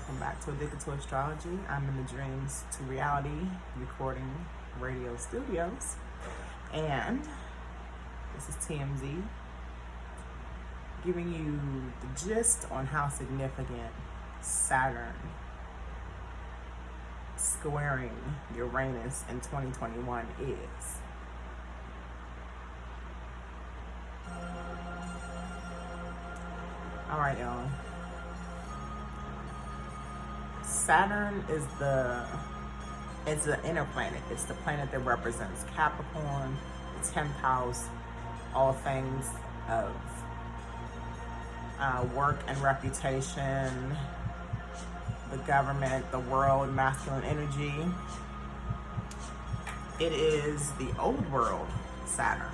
welcome back to Addicted to Astrology. I'm in the Dreams to Reality recording radio studios, and this is TMZ giving you the gist on how significant Saturn squaring Uranus in 2021 is. All right, y'all. Saturn is it's an inner planet. It's the planet that represents Capricorn, the 10th house, all things of work and reputation, the government, the world, masculine energy. It is the old world, Saturn.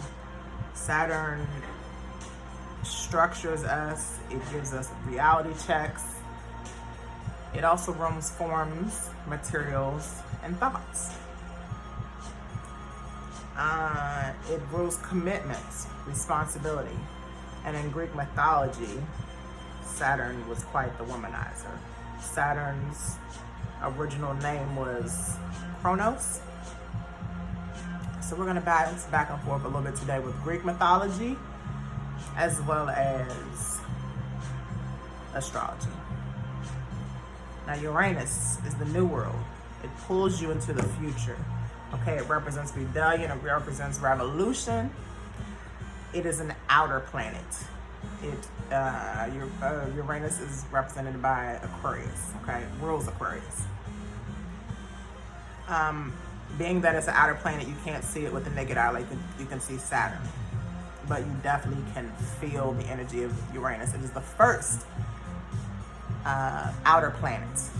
Saturn structures us. It gives us reality checks. It also rules forms, materials, and thoughts. It rules commitments, responsibility. And in Greek mythology, Saturn was quite the womanizer. Saturn's original name was Kronos. So we're gonna bounce back and forth a little bit today with Greek mythology as well as astrology. Now, Uranus is the new world. It pulls you into the future. Okay, it represents rebellion, it represents revolution. It is an outer planet. Uranus is represented by Aquarius, okay? Rules Aquarius. Being that it's an outer planet, you can't see it with the naked eye like you can see Saturn. But you definitely can feel the energy of Uranus. It is the first outer planets.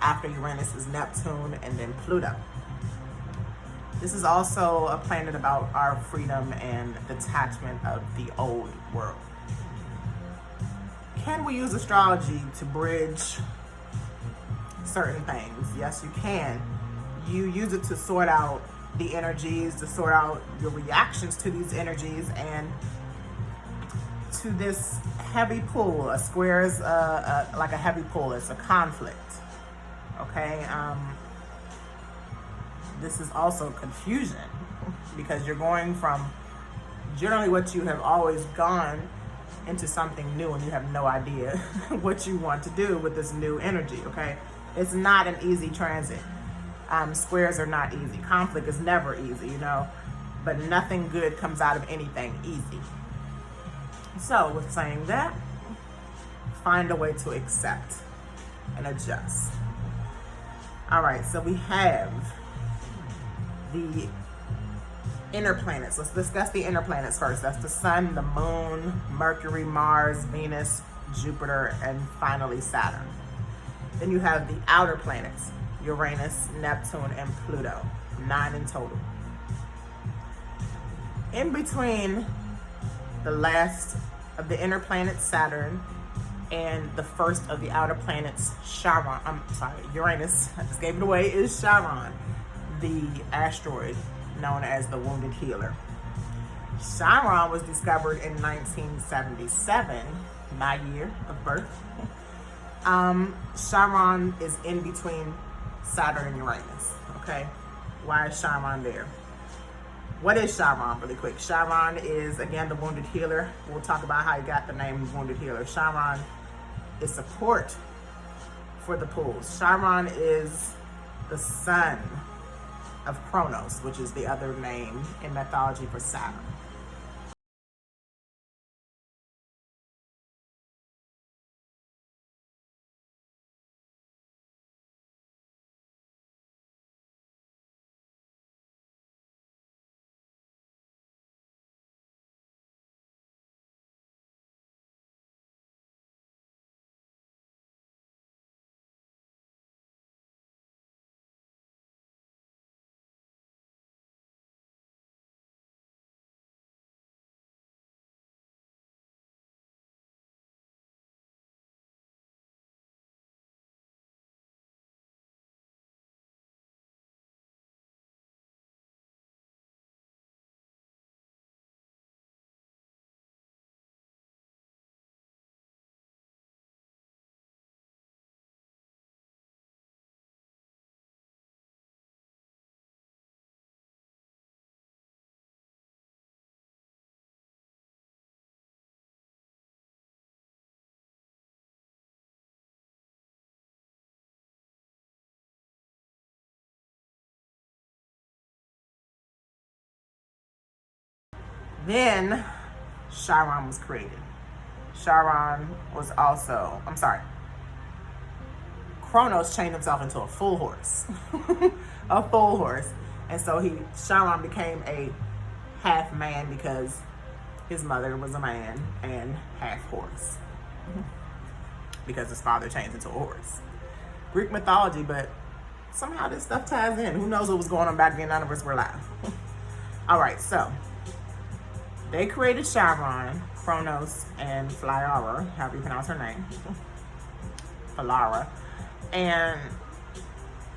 After Uranus is Neptune and then Pluto. This is also a planet about our freedom and detachment of the old world. Can we use astrology to bridge certain things? Yes, you can. You use it to sort out the energies, to sort out your reactions to these energies and to this heavy pull. A square is like a heavy pull. It's a conflict. Okay. This is also confusion because you're going from generally what you have always gone into something new and you have no idea what you want to do with this new energy. Okay. It's not an easy transit. Squares are not easy. Conflict is never easy, but nothing good comes out of anything easy. So with saying that, find a way to accept and adjust. All right, so we have the inner planets. Let's discuss the inner planets first. That's the Sun, the Moon, Mercury, Mars, Venus, Jupiter, and finally Saturn. Then you have the outer planets, Uranus, Neptune, and Pluto, 9 in total. In between the last of the inner planets, Saturn, and the first of the outer planets, Uranus, I just gave it away, is Charon, the asteroid known as the Wounded Healer. Charon was discovered in 1977, my year of birth. Charon is in between Saturn and Uranus, okay? Why is Charon there? What is Charon, really quick? Charon is, again, the Wounded Healer. We'll talk about how he got the name Wounded Healer. Charon is support for the pools. Charon is the son of Kronos, which is the other name in mythology for Saturn. Then Chiron was created. Chiron was also, Kronos changed himself into a full horse. A full horse. And so Chiron became a half man because his mother was a man and half horse. Because his father changed into a horse. Greek mythology, but somehow this stuff ties in. Who knows what was going on back then? None of us were alive. All right, so they created Chiron, Kronos, and Flyara, however you pronounce her name. Flyara. And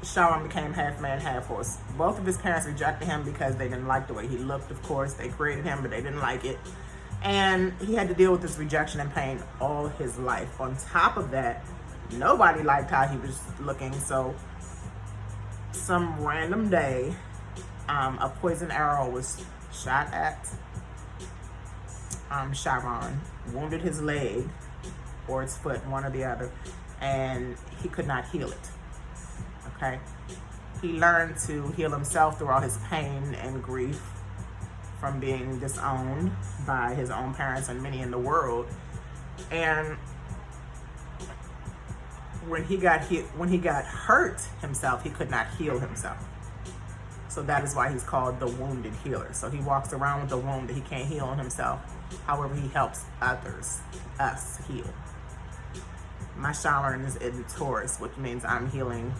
Chiron became half man, half horse. Both of his parents rejected him because they didn't like the way he looked, of course. They created him, but they didn't like it. And he had to deal with this rejection and pain all his life. On top of that, nobody liked how he was looking. So some random day, a poison arrow was shot at Chiron, wounded his leg or his foot, one or the other, and he could not heal it. Okay? He learned to heal himself through all his pain and grief from being disowned by his own parents and many in the world. And when he got hurt himself, he could not heal himself. So that is why he's called the wounded healer. So he walks around with a wound that he can't heal on himself. However, he helps others, us, heal. My Chiron is in Taurus, which means I'm healing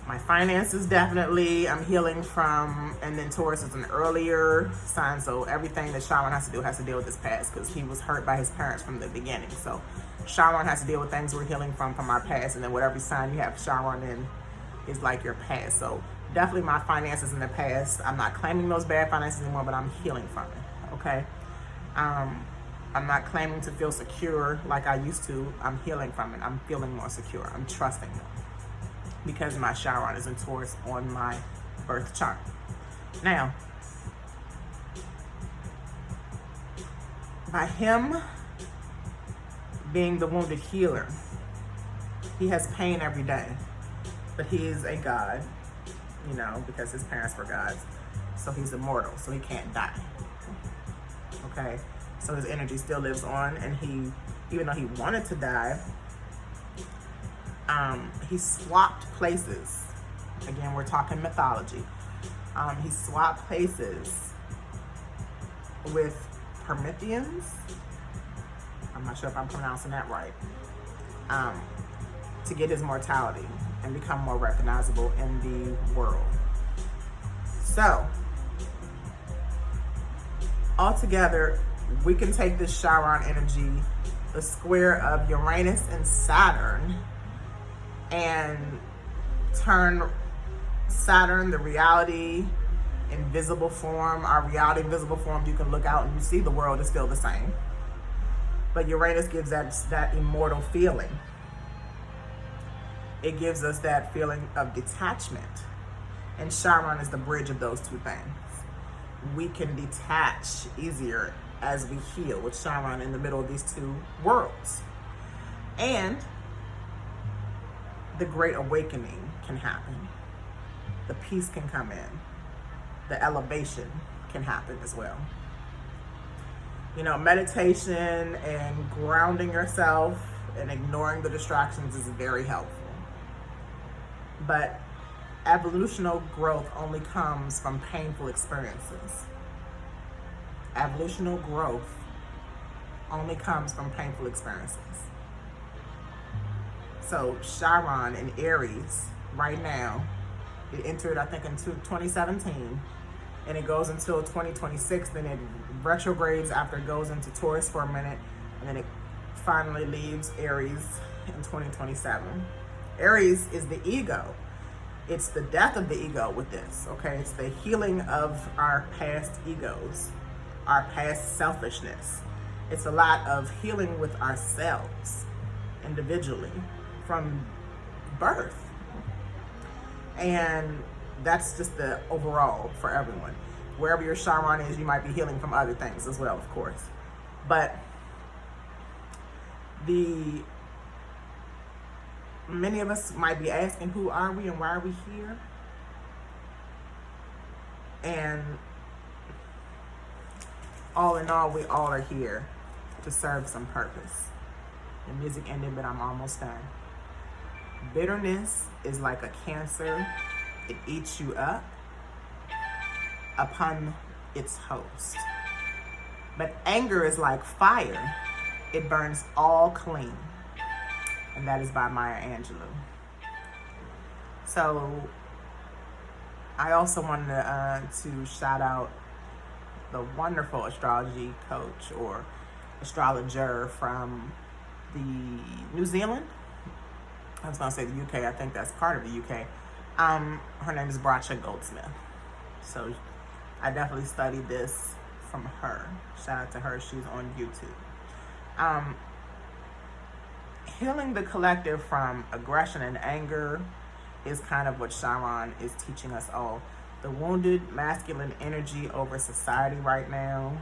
my finances, definitely. I'm healing from, and then Taurus is an earlier sign, so everything that Chiron has to deal with his past, because he was hurt by his parents from the beginning. So Chiron has to deal with things we're healing from our past, and then whatever sign you have Chiron in is like your past. So definitely my finances in the past, I'm not claiming those bad finances anymore, but I'm healing from it, okay? I'm not claiming to feel secure like I used to. I'm healing from it. I'm feeling more secure. I'm trusting it because my Chiron is in Taurus on my birth chart. Now, by him being the wounded healer, he has pain every day, but he is a god, because his parents were gods. So he's immortal, so he can't die. Okay? So his energy still lives on, and even though he wanted to die, he swapped places. Again, we're talking mythology. He swapped places with Prometheans. I'm not sure if I'm pronouncing that right. To get his mortality and become more recognizable in the world. So, altogether, we can take this Chiron energy, the square of Uranus and Saturn, and turn Saturn, the reality in visible form, our reality in visible form. You can look out and you see the world is still the same. But Uranus gives that immortal feeling. It gives us that feeling of detachment. And Chiron is the bridge of those two things. We can detach easier as we heal with Chiron in the middle of these two worlds. And the great awakening can happen. The peace can come in. The elevation can happen as well. Meditation and grounding yourself and ignoring the distractions is very helpful. But evolutional growth only comes from painful experiences. Evolutional growth only comes from painful experiences. So Chiron in Aries right now, it entered, I think, in 2017, and it goes until 2026. Then it retrogrades after it goes into Taurus for a minute, and then it finally leaves Aries in 2027. Aries is the ego. It's the death of the ego with this, okay? It's the healing of our past egos, our past selfishness. It's a lot of healing with ourselves individually from birth. And that's just the overall for everyone. Wherever your Chiron is, you might be healing from other things as well, of course. But many of us might be asking, who are we and why are we here? And all in all, we all are here to serve some purpose. The music ended, but I'm almost done. Bitterness is like a cancer. It eats you up upon its host. But anger is like fire. It burns all clean. And that is by Maya Angelou. So I also wanted to shout out the wonderful astrology coach or astrologer from New Zealand. I was going to say the UK. I think that's part of the UK. Her name is Bracha Goldsmith. So I definitely studied this from her. Shout out to her. She's on YouTube. Healing the collective from aggression and anger is kind of what Chiron is teaching us all. The wounded masculine energy over society right now.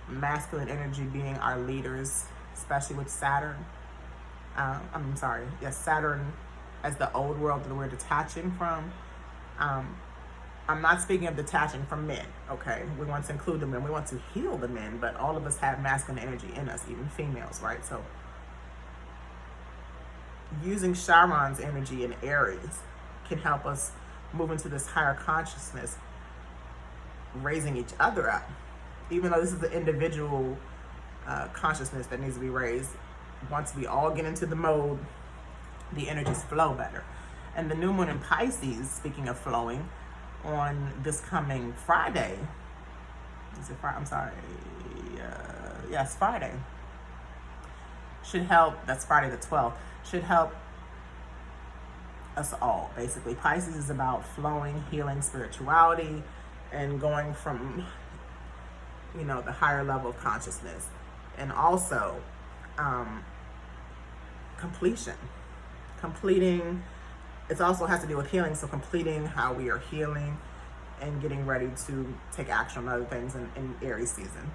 Masculine energy being our leaders, especially with Saturn. Saturn as the old world that we're detaching from. I'm not speaking of detaching from men, okay? We want to include the men. We want to heal the men, but all of us have masculine energy in us, even females, right? So using Chiron's energy in Aries can help us move into this higher consciousness, raising each other up. Even though this is the individual consciousness that needs to be raised, once we all get into the mode, the energies flow better. And the new moon in Pisces, speaking of flowing, on this coming Friday, yes, Friday, should help, that's Friday the 12th, should help us all, basically. Pisces is about flowing, healing, spirituality, and going from, the higher level of consciousness. And also, completing, it also has to do with healing, so completing how we are healing and getting ready to take action on other things in Aries season.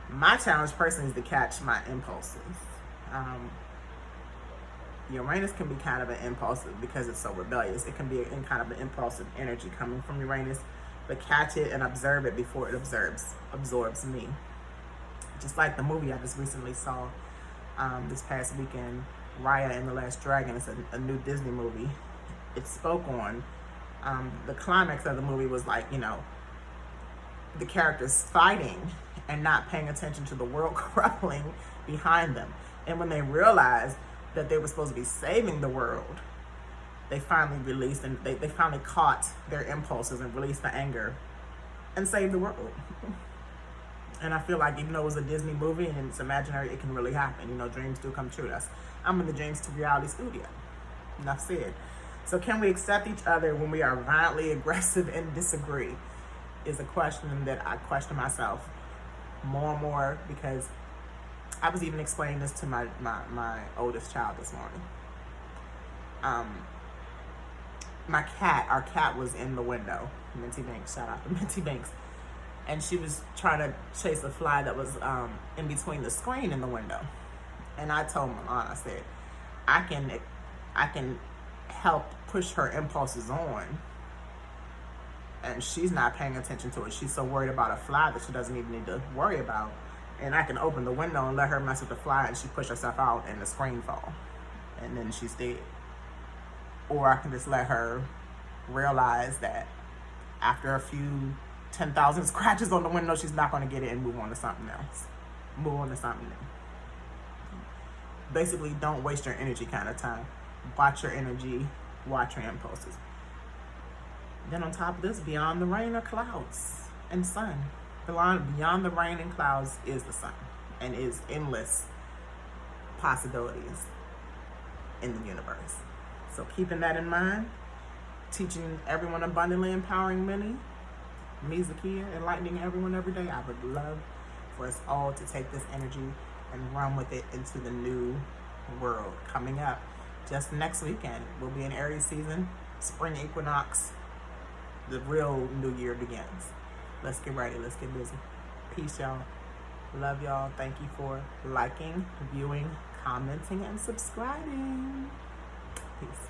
My challenge personally is to catch my impulses. Uranus can be kind of an impulsive because it's so rebellious. It can be in kind of an impulsive energy coming from Uranus, but catch it and observe it before it absorbs me. Just like the movie I just recently saw this past weekend, Raya and the Last Dragon. It's a new Disney movie. It spoke on the climax of the movie was like, the characters fighting and not paying attention to the world crumbling behind them. And when they realized that they were supposed to be saving the world, they finally released and they finally caught their impulses and released the anger and saved the world. And I feel like even though it was a Disney movie and it's imaginary, it can really happen. Dreams do come true to us. I'm in the Dreams to Reality studio. Enough said. So can we accept each other when we are violently aggressive and disagree? Is a question that I question myself more and more, because I was even explaining this to my oldest child this morning. Our cat was in the window. Minty Banks, shout out to Minty Banks. And she was trying to chase a fly that was in between the screen and the window. And I told Milan, I said, I can help push her impulses on, and she's not paying attention to it. She's so worried about a fly that she doesn't even need to worry about. And I can open the window and let her mess with the fly, and she push herself out and the screen fall, and then she's dead. Or I can just let her realize that after a few 10,000 scratches on the window, she's not going to get it, and move on to something else. Move on to something new. Basically, don't waste your energy kind of time. Watch your energy, watch your impulses. Then on top of this, beyond the rain are clouds and sun. Beyond the rain and clouds is the sun, and is endless possibilities in the universe. So keeping that in mind, teaching everyone abundantly, empowering many, me, Zakia, enlightening everyone every day. I would love for us all to take this energy and run with it into the new world coming up. Just next weekend, we'll be in Aries season, spring equinox, the real new year begins. Let's get ready, let's get busy. Peace, y'all. Love y'all. Thank you for liking, viewing, commenting, and subscribing. Peace.